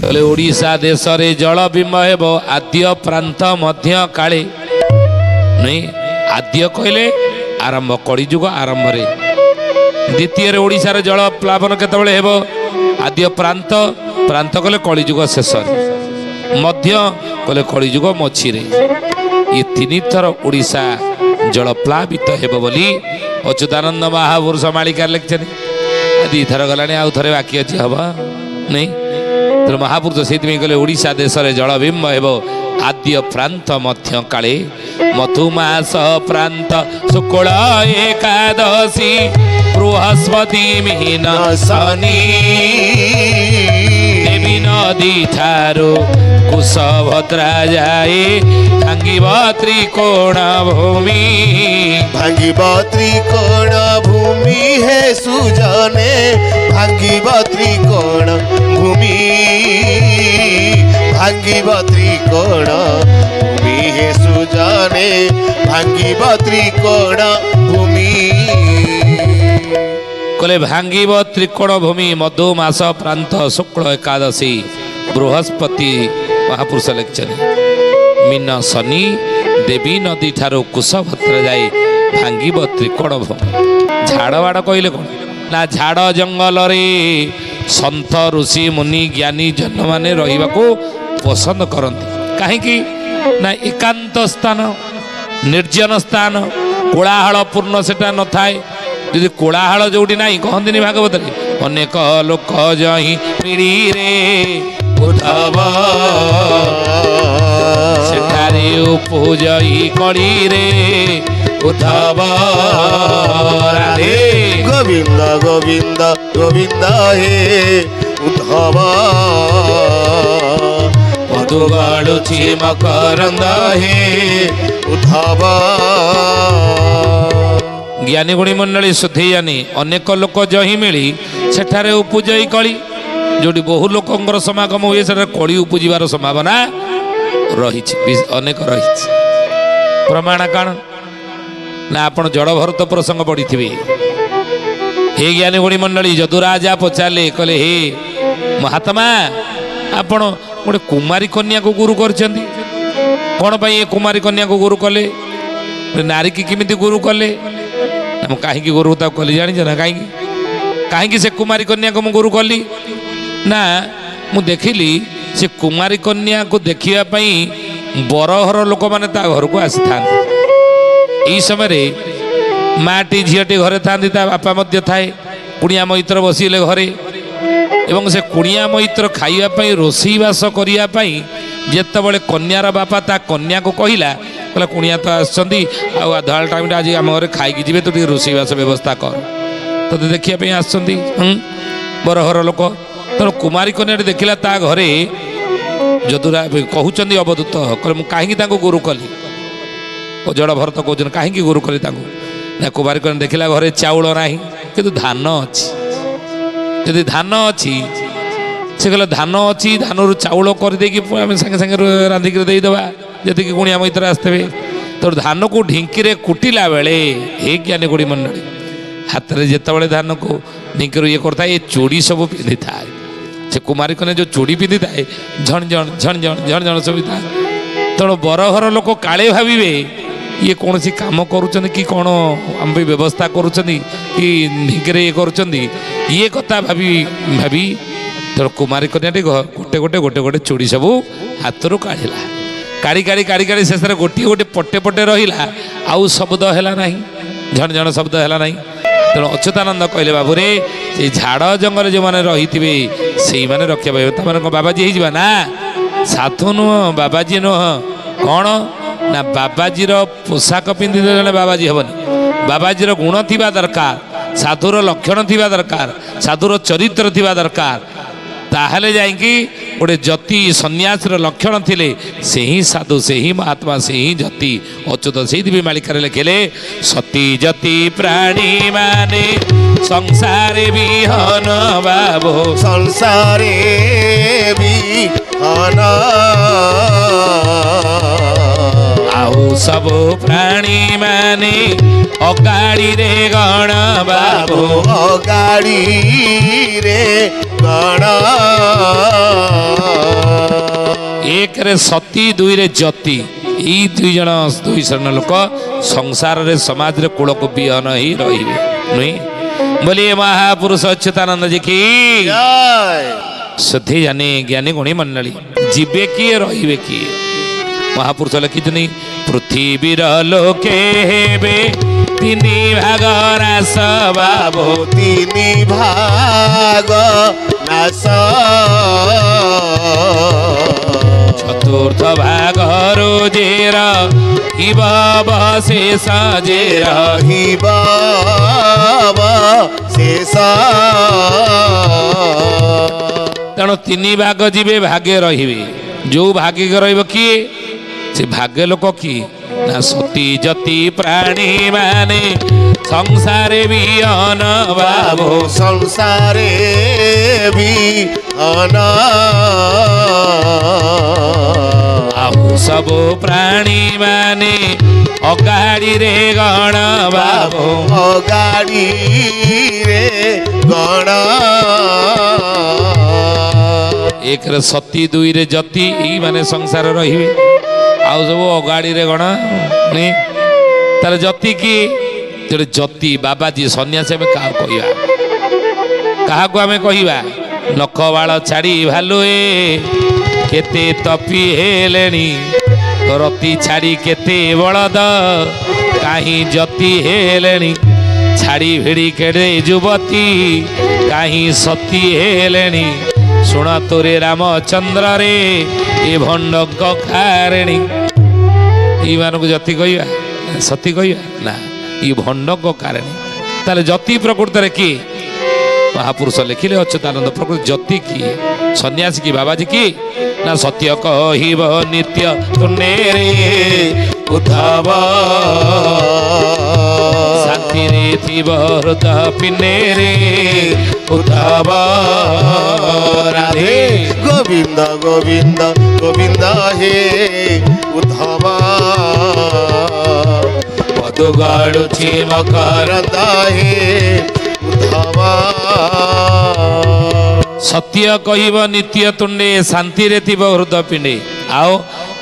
बोले ओडिशा देश रे जल बिंब हेब आद्य प्रांत मध्य काले नहीं आद्य कहले आरंभ कलिजुग आरंभ रे द्वितीय ओडिशा रे जल प्लावन केतबेले हेब आद्य प्रांत प्रांत कहले कलिजुग शेष मध्य कहले कलिजुग मझी रे ये तीन थर ओडिशा जल प्लावित हेब बोली अच्युतानंद महापुरुष मालिका लिखते दी थर गलानी आउ थरे बाकी अच्छी हम नहीं तो महापुरुष से कहले ओडिशा देश रे जल बिंब हेब आद्य प्रांत मध्य काले मधुमास प्रांत शुक्ल एकादशी बृहस्पति मीन शनि देवी नदी ठारू कुशभद्रा जाए भांगिब त्रिकोण भूमि भांगिब त्रिकोण भूमि हे सुजने भांगिब त्रिकोण भूमि भांगिब त्रिकोण भूमि हे सुजने भांगिब त्रिकोण भूमि कले भांगिब त्रिकोण भूमि मधुमास प्रांत शुक्ल एकादशी बृहस्पति महापुरुष लिखते मीन शनि देवी नदी ठारू कुशभद्र जाए भांगिब त्रिकोण भूमि झाड़ बाड़ कहले कौन ना झाड़ जंगल रे सन्थ ऋषि मुनि ज्ञानी जन माने रहिबा को पसंद करती कहीं ना एकांत स्थान निर्जन स्थान कोलाहल पूर्ण सेटा न थाए यदि कोलाहल जोटी ना कहती भागवत अनेक लोक जही पीढ़ी रे उद्धव सेठारे उपजई कड़ी रे उद्धव राधे गोविंद गोविंद गोविंद हे उद्धव मधु गाड़ुछि मकरंद हे उद्धव ज्ञानी गुणी मंडली शुद्धि जानी अनेक लोक जही मिली सेठारे उपजई कली जोटी बहु लोकंर समागम हुए से कली उपजिबार संभावना रही अनेक रही प्रमाण कण ना आपण जड़ भरत प्रसंग पढ़ी हे ज्ञानी गुणी मंडली जदुराजा पचारे कहले हे महात्मा आपण गोटे कुमारी कन्या को गुरु करछंती कौन पाई ये कुमारी कन्या को गुरु कले नारी की किमिति गुरु कले कहीं गुरु तक कली जानी ना कहीं से कुमारी कन्या को गुरु कली ना मु देखिली से कुमारी कन्या को देखिया पाई बरहर लोक माने ता घर को आसी था यही समय माटी झीटी घरे था बापा मध्य थाए कुड़िया मैत्र बसिले घरे एवं से कुड़िया मैत्र खाइबा रोषईवास करने जितेबाला कन्यार बापा ता कन्या को कहला कहला कुड़िया तो आसछंती आधाल टाइम आज आम घर खाई जी तो रोषईवास व्यवस्था कर तो देखिए आसछंती बरहर लोक तेणु कुमारी कन्या देखला ता घरे जदुरा कहते अवधूत कह कहीं गुरु कली जड़ भरत कहते कहीं गुरु कली ना कुमारी कन्या देखला घरे चाउल ना कि धान अच्छी यदि धान अच्छी से कहले धान अच्छी धान रु चाउल करदे आम सागे सागे रांधिक देदेवा जी गुणिया मैत्र आसते तो धान को ढिंकी रे कुटिला बेले हे ज्ञानी गुड़ी मंडली हाथ में जिते धान को ढिंकी ये करता ये चूड़ी सब पिंधि थाए से कुमारी कन्या जो चूड़ी पिंधि थाए झण झण झण झण झण झण सब था तेणु बरहर लोक काले भावे ये कौन सी काम करुँच कि कौन आम व्यवस्था करुँच कि ढिंकी ये करुँच ये कथा भाभी भाभी तेणु कुमारी कन्या गोटे गोटे गोटे गोटे चूड़ी सब हाथ रू काढ़ला काढ़ी काढ़ी काढ़ी काढ़ी शेष गोटे गोटे पटे पटे रहा आउ शब्द है ना झण झण शब्द है ना तेणु अच्युतानंद कहले बाबू रे से झाड़ जंगल जो मैंने रही थे से मैंने रक्षा पाइबे तुम बाबाजी हो ना साधु नुह बाबाजी नुह कौन ना बाबाजीर पोशाक पिंधि जड़े बाबाजी हेनी बाबाजीर गुण थिबा दरकार साधुर लक्षण थिबा दरकार साधुर चरित्र थिबा दरकार ताहले जाइकी गोटे जति सन्यासीर लक्षण थिले से ही साधु से ही महात्मा से ही जति अच्युत से भी मालिकार लिखिले सती जति प्राणी माने संसारे विहन बाबो संसारे विहन आउ ସବୁ ପ୍ରାଣୀ ମାନେ ଅଗାଡ଼ିରେ ଗଣ ବାବୁ ଗାଡ଼ିରେ ଗଣ ଏକରେ ସତୀ ଦୁଇରେ ଯତି ଏଇ ଦୁଇ ଜଣ ଦୁଇ ଶ୍ରେଣୀର ଲୋକ ସଂସାରରେ ସମାଜରେ କୂଳକୁ ବିହନ ହେଇ ରହିବେ ନୁହେଁ ବୋଲି ମହାପୁରୁଷ ଅଚ୍ୟୁତାନନ୍ଦ ଜି କି ଜୟ ସୁଧୀ ଜାନି ଜ୍ଞାନୀ ଗୁଣୀ ମଣ୍ଡଳୀ ଯିବେ କିଏ ରହିବେ କିଏ ମହାପୁରୁଷ ଲେଖିଛନ୍ତି ପୃଥିବୀର ଲୋକେ ହେବେ ତିନି ଭାଗ ରାସ ବାବୁ ତିନି ଭାଗ ନାଶ ଚତୁର୍ଥ ଭାଗ ରୋଜେର ଇବ ବଶେଷ ଜେର ରହିବ ଶେଷ ତେଣୁ ତିନି ଭାଗ ଯିବେ ଭାଗେ ରହିବେ ଯୋଉ ଭାଗେ ରହିବ କିଏ ସେ ଭାଗ୍ୟ ଲୋକ କିଏ ନା ସତୀ ଯତି ପ୍ରାଣୀ ମାନେ ସଂସାରେ ବିହନ ବାବୁ ସଂସାରେ ବି ଆଉ ସବୁ ପ୍ରାଣୀ ମାନେ ଅଗାଡ଼ିରେ ଗଣ ବାବୁ ଗାଡ଼ିରେ ଗଣ ଏକରେ ସତୀ ଦୁଇରେ ଯତି ଏଇ ମାନେ ସଂସାର ରହିବେ ଆଉ ସବୁ ଅଗାଡ଼ିରେ ଗଣ ତାର ଯତି କି ତେଣୁ ଯତି ବାବାଜୀ ସନ୍ନ୍ୟାସୀ ଆମେ କାହାକୁ ଆମେ କହିବା ନଖ ବାଳ ଛାଡ଼ି ଭାଲୁଏ କେତେ ତପି ହେଲେଣି ରତି ଛାଡ଼ି କେତେ ବଳଦ କାହିଁ ଯତି ହେଲେଣି ଛାଡ଼ି ଭିଡ଼ି କେଡ଼େ ଯୁବତୀ କାହିଁ ସତୀ ହେଲେଣି ଶୁଣ ତୋରେ ରାମଚନ୍ଦ୍ରରେ ଏ ଭଣ୍ଡଙ୍କ ଖାରେଣୀ ଏଇମାନଙ୍କୁ ଯତି କହିବା ସତୀ କହିବା ନା ଏ ଭଣ୍ଡଙ୍କ କାରେଣୀ ତାହେଲେ ଯତି ପ୍ରକୃତରେ କିଏ ମହାପୁରୁଷ ଲେଖିଲେ ଅଚ୍ୟୁତାନନ୍ଦ ପ୍ରକୃତି ଯତି କିଏ ସନ୍ନ୍ୟାସୀ କି ବାବାଜୀ କି ନା ସତ୍ୟ କହିବ ନିତ୍ୟ ତୁଣ୍ଡେରେ ଉଦ୍ଧବ ଶାନ୍ତିରେ ଥିବ ହୃଦ ପିଣ୍ଡେରେ ଉଦ୍ଧବ ରାଧେ ଗୋବିନ୍ଦ ଗୋବିନ୍ଦ ଗୋବିନ୍ଦ ହେ ଉଦ୍ଧବ ପଦୁ ଗଡ଼ୁଛି ମକରନ୍ଦ ହେ ଉଦ୍ଧବ ସତ୍ୟ କହିବ ନିତ୍ୟ ତୁଣ୍ଡେ ଶାନ୍ତିରେ ଥିବ ହୃଦ ପିଣ୍ଡେ ଆଉ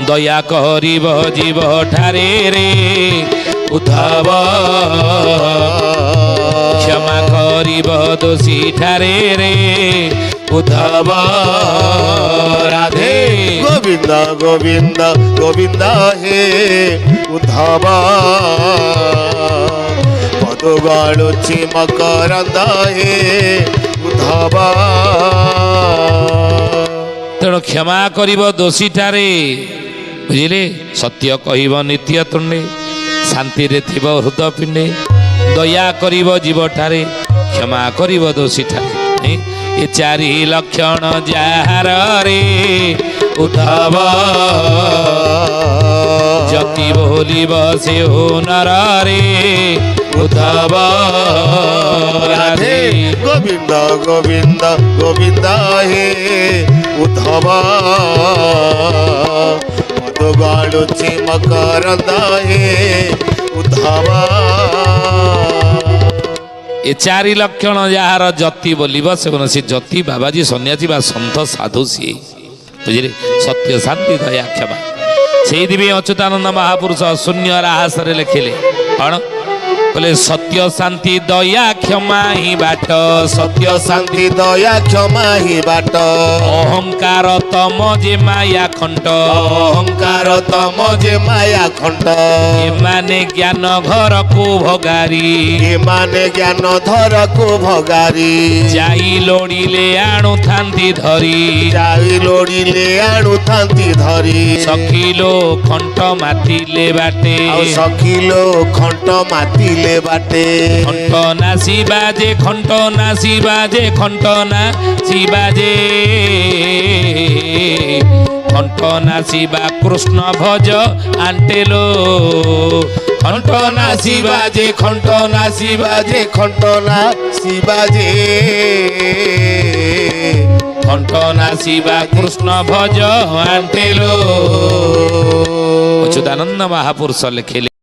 ଦୟା କରିବ ଜୀବ ଠାରେ ରେ ଉଦ୍ଧବ କ୍ଷମା କରିବ ଦୋଷୀ ଠାରେ ରେ ଉଦ୍ଧବ ରାଧେ ଗୋବିନ୍ଦ ଗୋବିନ୍ଦ ଗୋବିନ୍ଦ ହେ ଉଦ୍ଧବ ପଦୁ ଗଳୁଛି ମକରନ୍ଦ ହେ ଉଦ୍ଧବ ତେଣୁ କ୍ଷମା କରିବ ଦୋଷୀଠାରେ ବୁଝିଲେ ସତ୍ୟ କହିବ ନିତ୍ୟ ତୁଣ୍ଡେ ଶାନ୍ତିରେ ଥିବ ହୃଦ ପିଣ୍ଡେ ଦୟା କରିବ ଜୀବଠାରେ କ୍ଷମା କରିବ ଦୋଷୀଠାରେ ଏ ଚାରି ଲକ୍ଷଣ ଯାହାର ରେ ଉଦ୍ଧବ ଯତି ବୋଲିବ ସେ ନରରେ ଉଦ୍ଧବ ରାଧେ ଗୋବିନ୍ଦ ଗୋବିନ୍ଦ ଗୋବିନ୍ଦ ହେ ଉଦ୍ଧବ ପଦୁ ଗଳୁଛି ମକରନ୍ଦ ହେ ଉଦ୍ଧବ ଏ ଚାରି ଲକ୍ଷଣ ଯାହାର ଯତି ବୋଲିବ ସେ କୌଣସି ଯତି ବାବାଜୀ ସନ୍ନ୍ୟାସୀ ବା ସନ୍ଥ ସାଧୁ ସିଏ ବୁଝିଲେ ସତ୍ୟ ଶାନ୍ତି ଦୟା କ୍ଷମା ସେଇଥିପାଇଁ ଅଚ୍ୟୁତାନନ୍ଦ ମହାପୁରୁଷ ଶୂନ୍ୟ ରାହାସରେ ଲେଖିଲେ କ'ଣ କହିଲେ ସତ୍ୟ ଶାନ୍ତି ଦୟା କ୍ଷମା ହିଁ ବାଟ ସତ୍ୟ ଶାନ୍ତି ଦୟା କ୍ଷମା ହି ବାଟ ଅହଙ୍କାର ତମ ଯେ ମାୟା ଖଣ୍ଟ ଅହଙ୍କାର ତମ ଯେ ମାୟା ଖଣ୍ଡ ଏମାନେ ଜ୍ଞାନ ଘରକୁ ଭଗାରି ଏମାନେ ଜ୍ଞାନ ଧରକୁ ଭଗାରି ଯାଇ ଲୋଡ଼ିଲେ ଆଣୁଥାନ୍ତି ଧରି ଯାଇ ଲୋଡ଼ିଲେ ଆଣୁଥାନ୍ତି ଧରି ସଖିଲୋ ଖଣ୍ଟ ମାତିଲେ ବାଟେ ଆଉ ସଖିଲୋ ଖଣ୍ଟ ମାତିଲେ ବାଟେ ଖଣ୍ଟ ନାସି ବାଜେ ଖଣ୍ଟ ନାସି ବାଜେ ଖଣ୍ଟ ନାସି ବାଜେ ଖଣ୍ଟ ନାସିବା କୃଷ୍ଣ ଭଜ ଆଣ୍ଟେଲୋ ଖଣ୍ଟ ନାସି ବାଜେ ଖଣ୍ଟ ନାସି ବାଜେ ଖଣ୍ଟ ନାସି ବାଜେ କଣ୍ଠ ନାସିବା କୃଷ୍ଣ ଭଜ ଆଣ୍ଟିଲୋ। ଅଚ୍ୟୁତାନନ୍ଦ ମହାପୁରୁଷ ଲେଖିଲେ